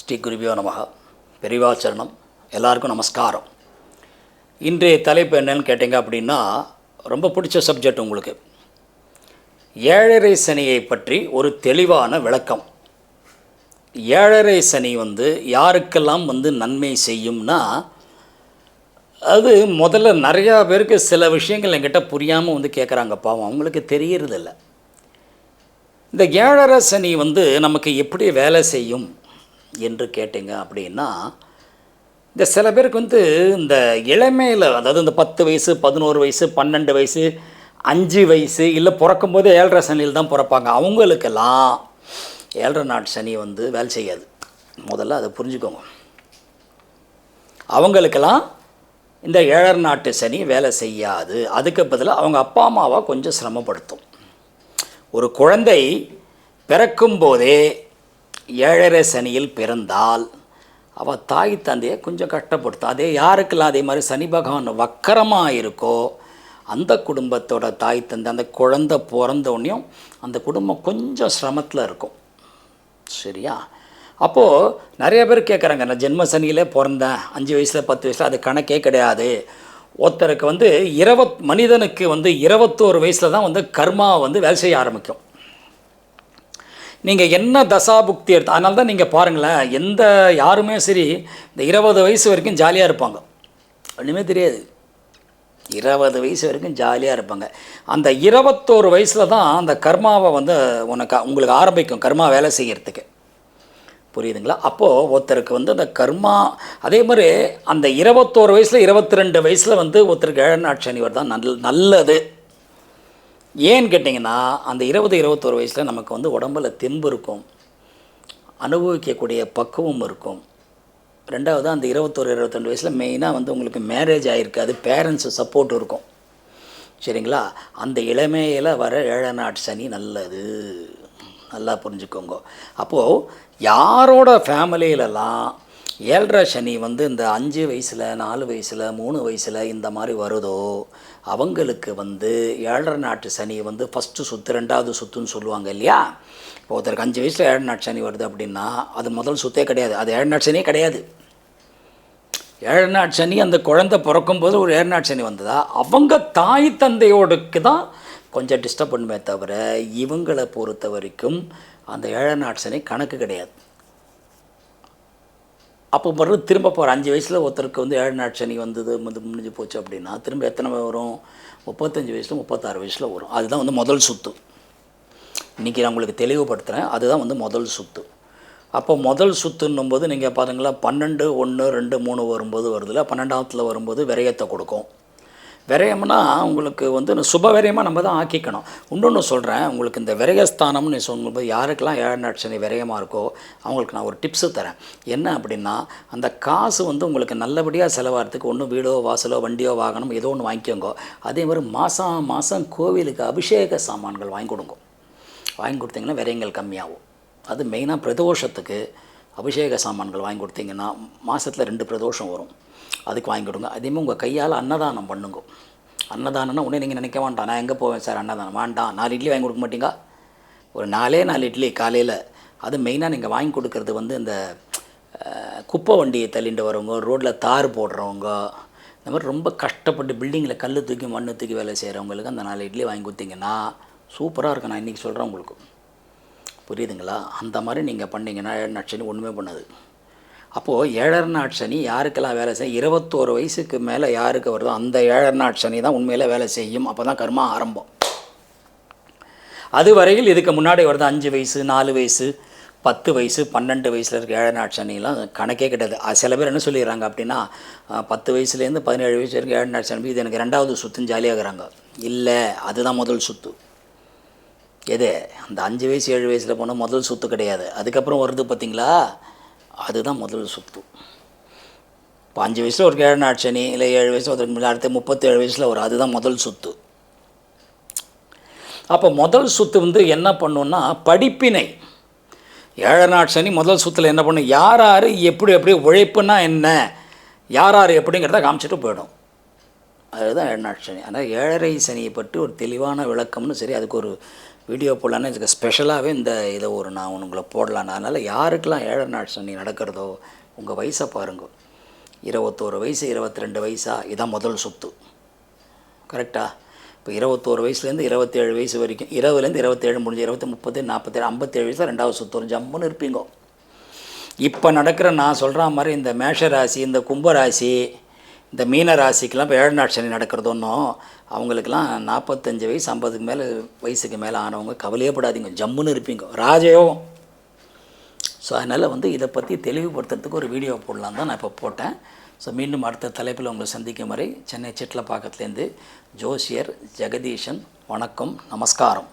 ஸ்ரீ குருபியோ நமக. பெரிவாச்சரணம். எல்லாருக்கும் நமஸ்காரம். இன்றைய தலைப்பு என்னன்னு கேட்டிங்க அப்படின்னா, ரொம்ப பிடிச்ச சப்ஜெக்ட் உங்களுக்கு. ஏழரை சனியை பற்றி ஒரு தெளிவான விளக்கம். ஏழரை சனி யாருக்கெல்லாம் நன்மை செய்யும்னா, அது முதல்ல நிறையா பேருக்கு சில விஷயங்கள் என்கிட்ட புரியாமல் கேட்குறாங்க. பாவம், அவங்களுக்கு தெரியறதில்ல. இந்த ஏழரை சனி நமக்கு எப்படி வேலை செய்யும் என்று கேட்டிங்க அப்படின்னா, இந்த சில பேருக்கு இந்த இளமையில், அதாவது இந்த 10 வயசு 11 வயசு 12 வயசு 5 வயசு இல்லை பிறக்கும்போது ஏழரை சனியில் தான் பிறப்பாங்க. அவங்களுக்கெல்லாம் ஏழரை நாட்டு சனி வேலை செய்யாது. முதல்ல அதை புரிஞ்சுக்கோங்க. அவங்களுக்கெல்லாம் இந்த ஏழரை நாட்டு சனி வேலை செய்யாது. அதுக்கு பதிலாக அவங்க அப்பா அம்மாவை கொஞ்சம் சிரமப்படுத்தும். ஒரு குழந்தை பிறக்கும்போதே ஏழரை சனியில் பிறந்தால் அவள் தாய் தந்தையை கொஞ்சம் கஷ்டப்படுத்தும். அதே யாருக்கெல்லாம் அதே மாதிரி சனி பகவான் வக்கரமாக இருக்கோ அந்த குடும்பத்தோட தாய் தந்தை அந்த குழந்தை பிறந்தோடனையும் அந்த குடும்பம் கொஞ்சம் சிரமத்தில் இருக்கும். சரியா? அப்போது நிறைய பேர் கேட்குறாங்க, நான் ஜென்ம சனியிலே பிறந்தேன் 5 வயசில் 10 வயசில், அது கணக்கே கிடையாது. ஒருத்தருக்கு மனிதனுக்கு 21 வயசில் தான் கர்மா வேலை செய்ய ஆரம்பிக்கும். நீங்கள் என்ன தசாபுக்தி எடுத்து, அதனால தான் நீங்கள் பாருங்களேன், யாருமே சரி இந்த 20 வயசு வரைக்கும் ஜாலியாக இருப்பாங்க. ஒன்றுமே தெரியாது. 20 வயசு வரைக்கும் ஜாலியாக இருப்பாங்க. அந்த 21 வயசில் தான் அந்த கர்மாவை உங்களுக்கு ஆரம்பிக்கும், கர்மா வேலை செய்கிறதுக்கு. புரியுதுங்களா? அப்போது ஒருத்தருக்கு அந்த கர்மா, அதே மாதிரி அந்த 21 வயசில் 22 வயசில் ஒருத்தருக்கு ஏழரை நாட்டு சனி தான் நல்லது. ஏன்னு கேட்டிங்கன்னா, அந்த 20-21 வயசில் நமக்கு உடம்பில் தெம்பு இருக்கும், அனுபவிக்கக்கூடிய பக்குவம் இருக்கும். ரெண்டாவது, அந்த 21-22 வயசில் மெயினாக உங்களுக்கு மேரேஜ் ஆகிருக்காது, பேரண்ட்ஸு சப்போர்ட் இருக்கும். சரிங்களா? அந்த இளமையில் வர ஏழரை நாட்டு சனி நல்லது. நல்லா புரிஞ்சுக்கோங்க. அப்போது யாரோட ஃபேமிலியிலலாம் ஏழரை சனி இந்த 5 வயசில் 4 வயசில் 3 வயசில் இந்த மாதிரி வருதோ அவங்களுக்கு ஏழரை நாட்டு சனி ஃபஸ்ட்டு சுற்று 2வது சுற்றுன்னு சொல்லுவாங்க இல்லையா? இப்போ ஒருத்தருக்கு 5 வயசில் ஏழரை நாட்டு சனி வருது அப்படின்னா அது முதல் சுற்றே கிடையாது, அது ஏழரை நாட்டு சனியே கிடையாது. ஏழரை நாட்டு சனி அந்த குழந்தை பிறக்கும்போது ஒரு ஏழரை நாட்டு சனி வந்ததா அவங்க தாய் தந்தையோடுக்கு தான் கொஞ்சம் டிஸ்டர்ப் பண்ணுமே தவிர இவங்களை பொறுத்த வரைக்கும் அந்த ஏழரை நாட்டு சனி கணக்கு கிடையாது. அப்போ மறுபடியும் திரும்ப போகிற 5 வயசில் ஒருத்தருக்கு ஏழரை நாட்டு சனி முடிஞ்சு போச்சு அப்படின்னா திரும்ப எத்தனை வரும்? 35 வயசில் 36 வயசில் வரும். அதுதான் முதல் சுற்று. இன்றைக்கி நான் உங்களுக்கு தெளிவுபடுத்துகிறேன். அதுதான் முதல் சுற்று. அப்போ முதல் சுற்றுன்னும் போது நீங்கள் பாருங்களா, 12, 1, 2, 3 வரும்போது வருதில்ல, 12ஆவத்தில் வரும்போது விரயத்தை கொடுக்கும். விரயம்னா உங்களுக்கு சுப விரயமாக நம்ம தான் ஆக்கிக்கணும். இன்னொன்று சொல்கிறேன் உங்களுக்கு, இந்த விரயஸ்தானம்னு சொல்லும்போது யாருக்கெல்லாம் ஏழரை நாட்டு சனி விரயமாக இருக்கோ அவங்களுக்கு நான் ஒரு டிப்ஸு தரேன். என்ன அப்படின்னா, அந்த காசு உங்களுக்கு நல்லபடியாக செலவாகிறதுக்கு ஒன்று வீடோ வாசலோ வண்டியோ வாகனம் ஏதோ ஒன்று வாங்கிக்கோங்க. அதே மாதிரி மாதம் கோவிலுக்கு அபிஷேக சாமான்கள் வாங்கி கொடுங்க. வாங்கி கொடுத்தீங்கன்னா விரயங்கள் கம்மியாகும். அது மெயினாக பிரதோஷத்துக்கு அபிஷேக சாமான்கள் வாங்கி கொடுத்தீங்கன்னா மாதத்தில் 2 பிரதோஷம் வரும், அதுக்கு வாங்கி கொடுங்க. அதேமாதிரி உங்கள் கையால் அன்னதானம் பண்ணுங்க. அன்னதானம்னா உடனே நீங்கள் நினைக்க வேண்டாம், நான் எங்கே போவேன் சார் அன்னதானம் வேண்டாம், 4 இட்லி வாங்கி கொடுக்க மாட்டீங்க? ஒரு 4 இட்லி காலையில். அது மெயினாக நீங்கள் வாங்கி கொடுக்குறது இந்த குப்பை வண்டியை தள்ளிட்டு வரவங்க, ரோட்டில் தார் போடுறவங்க, இந்த மாதிரி ரொம்ப கஷ்டப்பட்டு பில்டிங்கில் கல் தூக்கி மண் தூக்கி வேலை செய்கிறவங்களுக்கு அந்த 4 இட்லி வாங்கி கொடுத்தீங்கன்னா சூப்பராக இருக்கும். நான் இன்றைக்கி சொல்கிறேன் உங்களுக்கு. புரியுதுங்களா? அந்த மாதிரி நீங்கள் பண்ணிங்கன்னா ஏழரை நாட்டு சனி ஒன்றுமே பண்ணாது. அப்போது ஏழரை நாட்டு சனி யாருக்கெல்லாம் வேலை செய்யும்? 21 வயசுக்கு மேலே யாருக்கு வருதோ அந்த ஏழரை நாட்டு சனி தான் உண்மையில் வேலை செய்யும். அப்போ தான் கர்மா ஆரம்பம். அது வரையில் இதுக்கு முன்னாடி வருது 5 வயசு 4 வயசு 10 வயசு 12 வயசில் இருக்க ஏழரை நாட்டு சனிலாம் கணக்கே கிடையாது. சில பேர் என்ன சொல்லிடுறாங்க அப்படின்னா, 10 வயசுலேருந்து 17 வயசு வரைக்கும் ஏழரை நாட்டு சனி, இது எனக்கு 2வது சுற்றுன்னு ஜாலியாகிறாங்க. இல்லை, அதுதான் முதல் சுற்று. எது? அந்த 5 வயசு 7 வயசில் போனால் முதல் சுற்று கிடையாது. அதுக்கப்புறம் வருது பார்த்திங்களா, அதுதான் முதல் சுற்று. இப்போ 5 வயசில் ஒரு ஏழரை நாட்டு சனி, இல்லை 7 வயசில் ஒரு அடுத்து 37 வயசில் வரும், அதுதான் முதல் சுற்று. அப்போ முதல் சுற்று என்ன பண்ணுன்னா படிப்பினை. ஏழரை நாட்டு சனி முதல் சுற்றில் என்ன பண்ணும், யார் எப்படி உழைப்புனா என்ன, யார் எப்படிங்கிறத காமிச்சிட்டு போயிடும். அதுதான் ஏழநாட்டு சனி. ஆனால் ஏழரை சனியை பற்றி ஒரு தெளிவான விளக்கம்னு சரி, அதுக்கு ஒரு வீடியோ போடலான்னு இதுக்கு ஸ்பெஷலாகவே இதை நான் உங்களை போடலான்னு. அதனால் யாருக்கெல்லாம் ஏழநாட்டு சனி நடக்கிறதோ உங்கள் வயசை பாருங்க. 21 வயசு 22 வயசா, இதான் முதல் சுத்து. கரெக்டாக? இப்போ 21 வயசுலேருந்து 27 வயசு வரைக்கும், 20லேருந்து 27 முடிஞ்சு 20, 30, 47, 57 வயசில் 2வது சுத்து ஒரு ஜம்முன்னு இருப்பீங்க. இப்போ நடக்கிற நான் சொல்கிற மாதிரி இந்த மேஷ ராசி, இந்த கும்ப ராசி, இந்த மீன ராசிக்கெலாம் இப்போ ஏழநாட்டு சனி நடக்கிறதொன்னும் அவங்களுக்கெல்லாம் 45 வயசு 50க்கு மேலே வயசுக்கு மேலே ஆனவங்க கவலையப்படாதீங்க, ஜம்முன்னு இருப்பீங்க, ராஜயோகம். ஸோ அதனால் இதை பற்றி தெளிவுபடுத்துறதுக்கு ஒரு வீடியோ போடலாம் தான் நான் இப்போ போட்டேன். ஸோ மீண்டும் அடுத்த தலைப்பில் உங்களை சந்திக்கும் வரை சென்னை சிட்லப்பாக்கத்துலேருந்து ஜோசியர் ஜெகதீஷன். வணக்கம், நமஸ்காரம்.